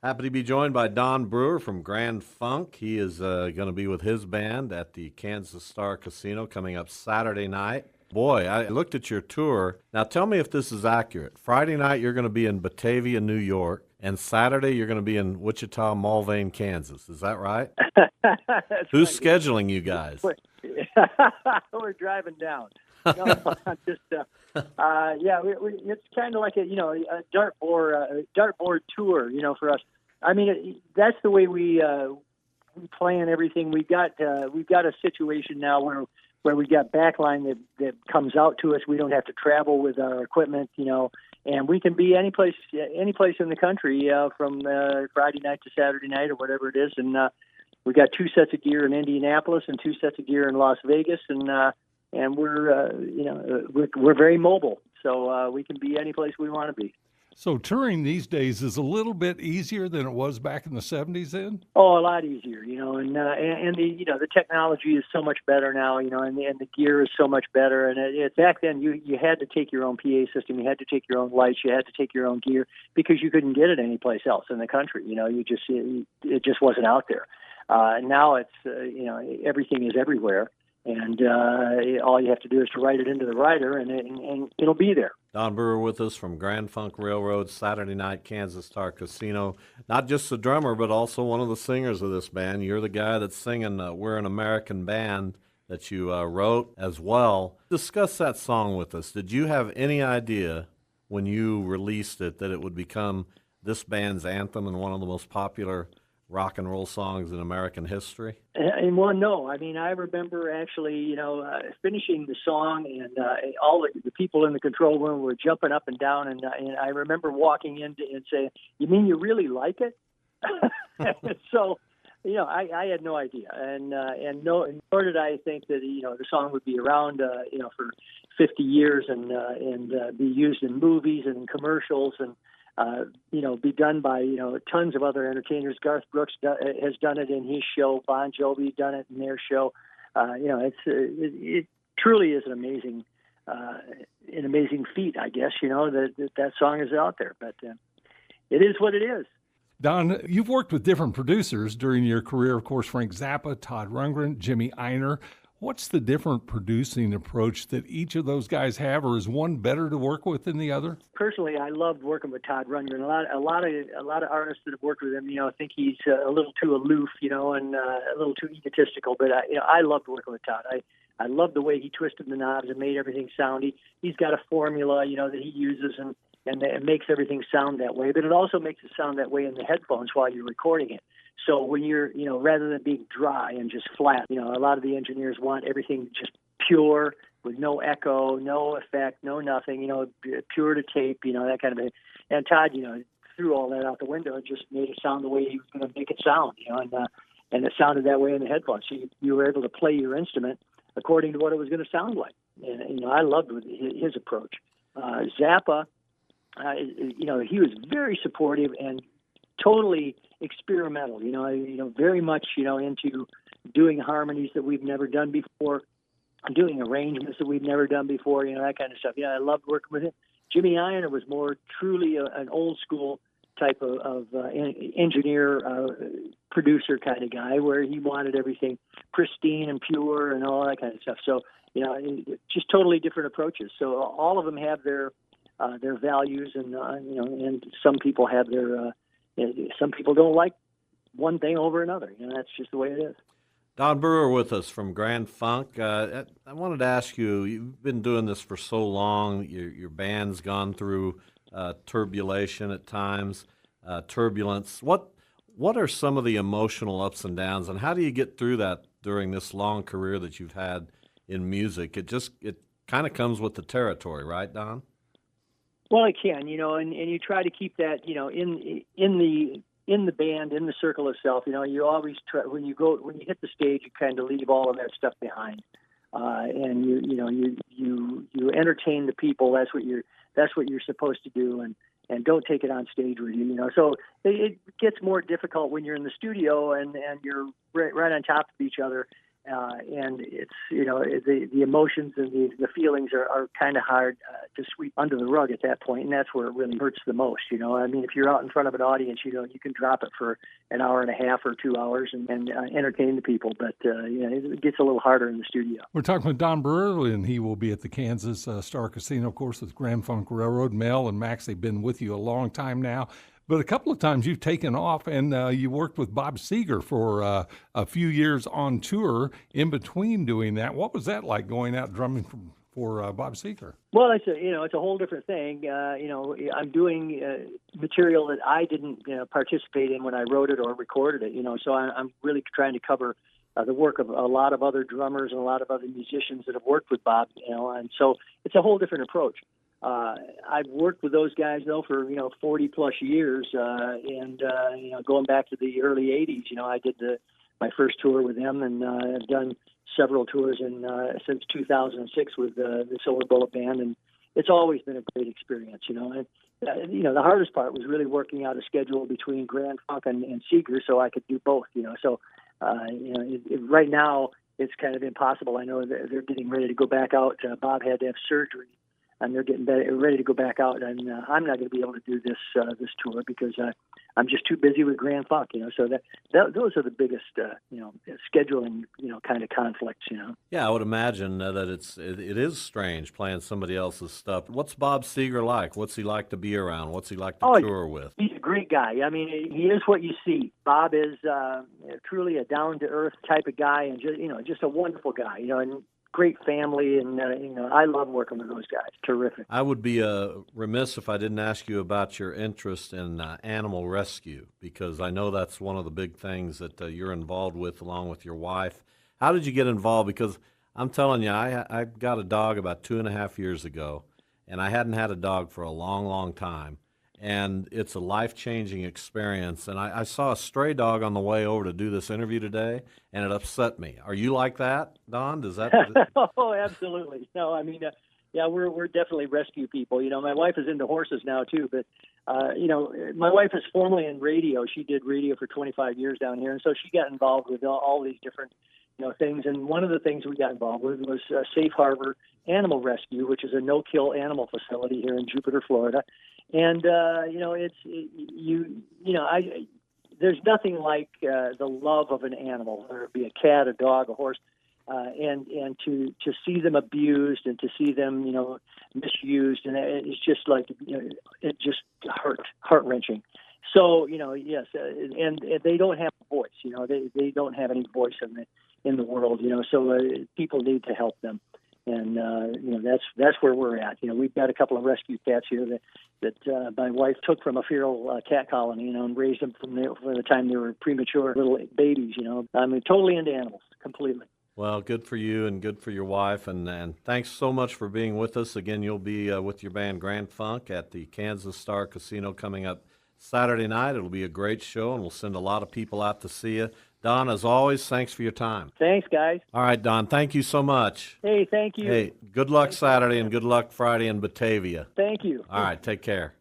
Happy to be joined by Don Brewer from Grand Funk. He is going to be with his band at the Kansas Star Casino coming up Saturday night. Boy, I looked at your tour. Now tell me if this is accurate. Friday night you're going to be in Batavia, New York, and Saturday you're going to be in Wichita, Mulvane, Kansas. Is that right? That's Who's right. scheduling you guys? We're driving down. No, I'm just yeah. It's kind of like a dartboard tour, for us. I mean, that's the way we plan everything. We've got a situation now where we got backline that comes out to us. We don't have to travel with our equipment, and we can be any place in the country from Friday night to Saturday night or whatever it is. And we got two sets of gear in Indianapolis and two sets of gear in Las Vegas, and we're very mobile, so we can be any place we want to be. So touring these days is a little bit easier than it was back in the 70s then? Oh, a lot easier, and the technology is so much better now, and the gear is so much better. And back then you had to take your own PA system, you had to take your own lights, you had to take your own gear because you couldn't get it anyplace else in the country. It just wasn't out there. Now it's everything is everywhere, and all you have to do is to write it into the writer, and it'll be there. Don Brewer with us from Grand Funk Railroad, Saturday night, Kansas Star Casino. Not just the drummer, but also one of the singers of this band. You're the guy that's singing We're an American Band that you wrote as well. Discuss that song with us. Did you have any idea when you released it that it would become this band's anthem and one of the most popular rock and roll songs in American history? And well, no. I mean, I remember actually, finishing the song, and all the people in the control room were jumping up and down, and I remember walking in and saying, "You mean you really like it?" So, I had no idea, and nor did I think that the song would be around, for 50 years and be used in movies and in commercials and. Be done by tons of other entertainers. Garth Brooks has done it in his show. Bon Jovi done it in their show. It truly is an amazing feat, I guess. That song is out there, but it is what it is. Don, you've worked with different producers during your career. Of course, Frank Zappa, Todd Rundgren, Jimmy Einer. What's the different producing approach that each of those guys have, or is one better to work with than the other? Personally, I loved working with Todd Rundgren. A lot of artists that have worked with him, think he's a little too aloof, and a little too egotistical. But I loved working with Todd. I loved the way he twisted the knobs and made everything sound. He's got a formula, that he uses, and it makes everything sound that way. But it also makes it sound that way in the headphones while you're recording it. So when you're, rather than being dry and just flat, a lot of the engineers want everything just pure with no echo, no effect, no nothing, pure to tape, that kind of thing. And Todd, threw all that out the window and just made it sound the way he was going to make it sound, and it sounded that way in the headphones. So you were able to play your instrument according to what it was going to sound like. And, I loved his approach. Zappa, he was very supportive and totally experimental, very much, into doing harmonies that we've never done before, doing arrangements that we've never done before, that kind of stuff. I loved working with him. Jimmy Iyer was more truly an old school type of engineer, producer kind of guy, where he wanted everything pristine and pure and all that kind of stuff. So, just totally different approaches. So all of them have their values, and and some people have their some people don't like one thing over another. That's just the way it is. Don Brewer with us from Grand Funk. I wanted to ask you, you've been doing this for so long. Your band's gone through turbulation at times, turbulence. What are some of the emotional ups and downs, and how do you get through that during this long career that you've had in music? It kind of comes with the territory, right, Don? Well, it can, and you try to keep that, in the band, in the circle itself. You always try, when you hit the stage, you kind of leave all of that stuff behind, and you entertain the people. That's what you're supposed to do, and don't take it on stage with you. So it gets more difficult when you're in the studio and you're right on top of each other. And it's, the emotions and the feelings are kind of hard to sweep under the rug at that point, and that's where it really hurts the most. I mean, if you're out in front of an audience, you can drop it for an hour and a half or 2 hours and entertain the people, but it gets a little harder in the studio. We're talking with Don Brewer, and he will be at the Kansas Star Casino, of course, with Grand Funk Railroad. Mel and Max, they've been with you a long time now. But a couple of times you've taken off, and you worked with Bob Seger for a few years on tour. In between doing that, what was that like, going out drumming for Bob Seger? Well, it's a whole different thing. I'm doing material that I didn't participate in when I wrote it or recorded it. So I'm really trying to cover the work of a lot of other drummers and a lot of other musicians that have worked with Bob. And so it's a whole different approach. I've worked with those guys though for 40 plus years, and going back to the early '80s. I did my first tour with them, and I've done several tours since 2006 with the Silver Bullet Band, and it's always been a great experience. And the hardest part was really working out a schedule between Grand Funk and Seeger, so I could do both. So right now it's kind of impossible. I know that they're getting ready to go back out. Bob had to have surgery, and they're getting ready to go back out, and I'm not going to be able to do this tour because I'm just too busy with Grand Funk, So those are the biggest, scheduling, kind of conflicts, Yeah, I would imagine that it is strange playing somebody else's stuff. What's Bob Seger like? What's he like to be around? What's he like to tour with? He's a great guy. I mean, he is what you see. Bob is truly a down to earth type of guy, and just a wonderful guy, and great family, and I love working with those guys. Terrific. I would be remiss if I didn't ask you about your interest in animal rescue, because I know that's one of the big things that you're involved with along with your wife. How did you get involved? Because I'm telling you, I got a dog about 2.5 years ago, and I hadn't had a dog for a long, long time. And it's a life-changing experience. And I saw a stray dog on the way over to do this interview today, and it upset me. Are you like that, Don? Does that? Oh, absolutely. No, I mean, we're definitely rescue people. My wife is into horses now too, but my wife is formerly in radio. She did radio for 25 years down here, and so she got involved with all these different things. And one of the things we got involved with was Safe Harbor Animal Rescue, which is a no-kill animal facility here in Jupiter, Florida. And there's nothing like the love of an animal, whether it be a cat, a dog, a horse, and to see them abused and to see them misused, and it's just like it just heart-wrenching. So yes, and they don't have a voice. They don't have any voice in the world. So people need to help them. And that's where we're at. We've got a couple of rescue cats here that my wife took from a feral cat colony, and raised them from the time they were premature little babies. I mean, totally into animals, completely. Well, good for you and good for your wife, and thanks so much for being with us. Again, you'll be with your band Grand Funk at the Kansas Star Casino coming up Saturday night. It'll be a great show, and we'll send a lot of people out to see you. Don, as always, thanks for your time. Thanks, guys. All right, Don, thank you so much. Hey, thank you. Hey, good luck Saturday and good luck Friday in Batavia. Thank you. All right, take care.